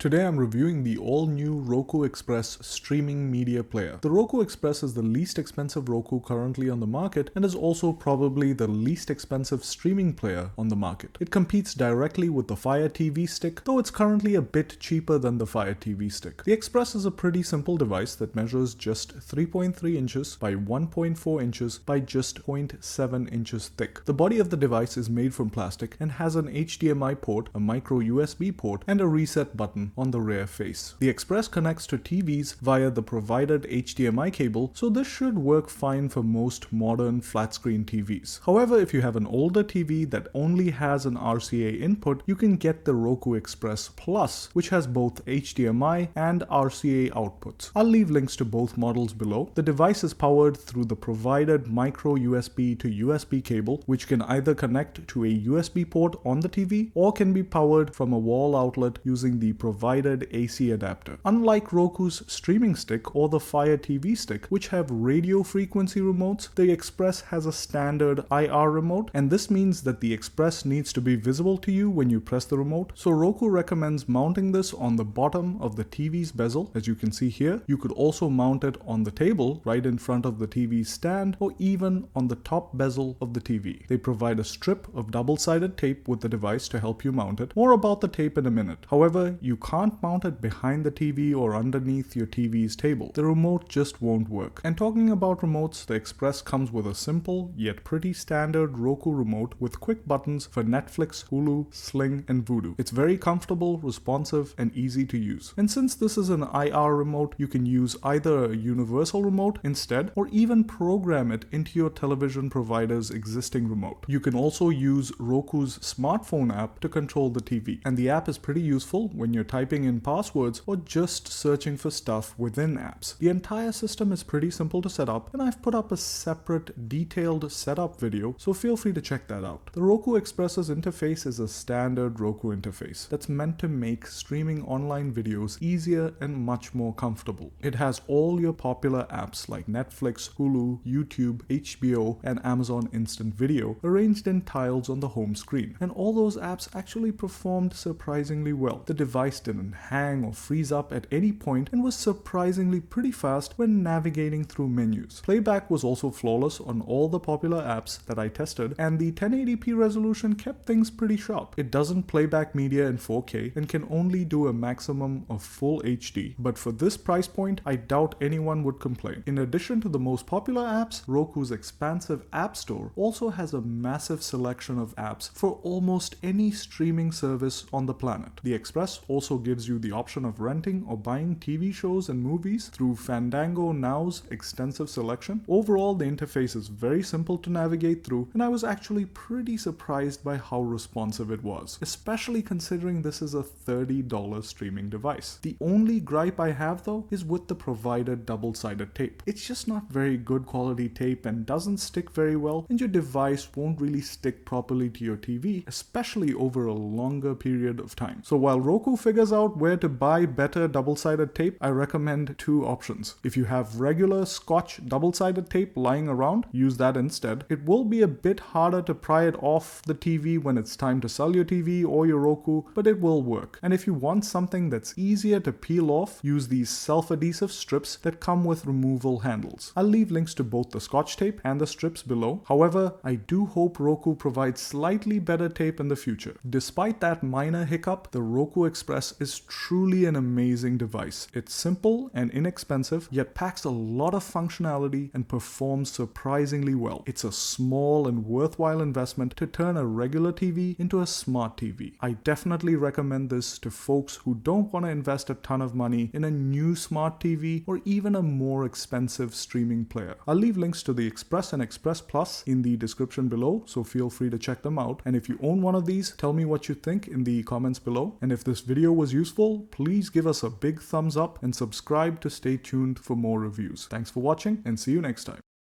Today I'm reviewing the all-new Roku Express streaming media player. The Roku Express is the least expensive Roku currently on the market and is also probably the least expensive streaming player on the market. It competes directly with the Fire TV Stick, though it's currently a bit cheaper than the Fire TV Stick. The Express is a pretty simple device that measures just 3.3 inches by 1.4 inches by just 0.7 inches thick. The body of the device is made from plastic and has an HDMI port, a micro USB port, and a reset button on the rear face. The Express connects to TVs via the provided HDMI cable, so this should work fine for most modern flat screen TVs. However, if you have an older TV that only has an RCA input, you can get the Roku Express Plus, which has both HDMI and RCA outputs. I'll leave links to both models below. The device is powered through the provided micro USB to USB cable, which can either connect to a USB port on the TV or can be powered from a wall outlet using the provided AC adapter. Unlike Roku's streaming stick or the Fire TV Stick, which have radio frequency remotes, the Express has a standard IR remote, and this means that the Express needs to be visible to you when you press the remote. So Roku recommends mounting this on the bottom of the TV's bezel, as you can see here. You could also mount it on the table right in front of the TV stand or even on the top bezel of the TV. They provide a strip of double-sided tape with the device to help you mount it. More about the tape in a minute. However, you can't mount it behind the TV or underneath your TV's table. The remote just won't work. And talking about remotes, the Express comes with a simple yet pretty standard Roku remote with quick buttons for Netflix, Hulu, Sling, and Vudu. It's very comfortable, responsive, and easy to use. And since this is an IR remote, you can use either a universal remote instead or even program it into your television provider's existing remote. You can also use Roku's smartphone app to control the TV. And the app is pretty useful when you're typing in passwords or just searching for stuff within apps. The entire system is pretty simple to set up, and I've put up a separate detailed setup video, so feel free to check that out. The Roku Express's interface is a standard Roku interface that's meant to make streaming online videos easier and much more comfortable. It has all your popular apps like Netflix, Hulu, YouTube, HBO, and Amazon Instant Video arranged in tiles on the home screen, and all those apps actually performed surprisingly well. The device didn't hang or freeze up at any point and was surprisingly pretty fast when navigating through menus. Playback was also flawless on all the popular apps that I tested, and the 1080p resolution kept things pretty sharp. It doesn't playback media in 4K and can only do a maximum of full HD, but for this price point, I doubt anyone would complain. In addition to the most popular apps, Roku's Expansive App Store also has a massive selection of apps for almost any streaming service on the planet. The Express also gives you the option of renting or buying TV shows and movies through Fandango Now's extensive selection. Overall, the interface is very simple to navigate through, and I was actually pretty surprised by how responsive it was, especially considering this is a $30 streaming device. The only gripe I have though is with the provided double-sided tape. It's just not very good quality tape and doesn't stick very well, and your device won't really stick properly to your TV, especially over a longer period of time. So while Roku figures out where to buy better double-sided tape, I recommend two options. If you have regular Scotch double-sided tape lying around, use that instead. It will be a bit harder to pry it off the TV when it's time to sell your TV or your Roku, but it will work. And if you want something that's easier to peel off, use these self-adhesive strips that come with removal handles. I'll leave links to both the Scotch tape and the strips below. However, I do hope Roku provides slightly better tape in the future. Despite that minor hiccup, the Roku Express is truly an amazing device. It's simple and inexpensive, yet packs a lot of functionality and performs surprisingly well. It's a small and worthwhile investment to turn a regular TV into a smart TV. I definitely recommend this to folks who don't want to invest a ton of money in a new smart TV or even a more expensive streaming player. I'll leave links to the Express and Express Plus in the description below, so feel free to check them out. And if you own one of these, tell me what you think in the comments below. And if this video was useful, please give us a big thumbs up and subscribe to stay tuned for more reviews. Thanks for watching and see you next time.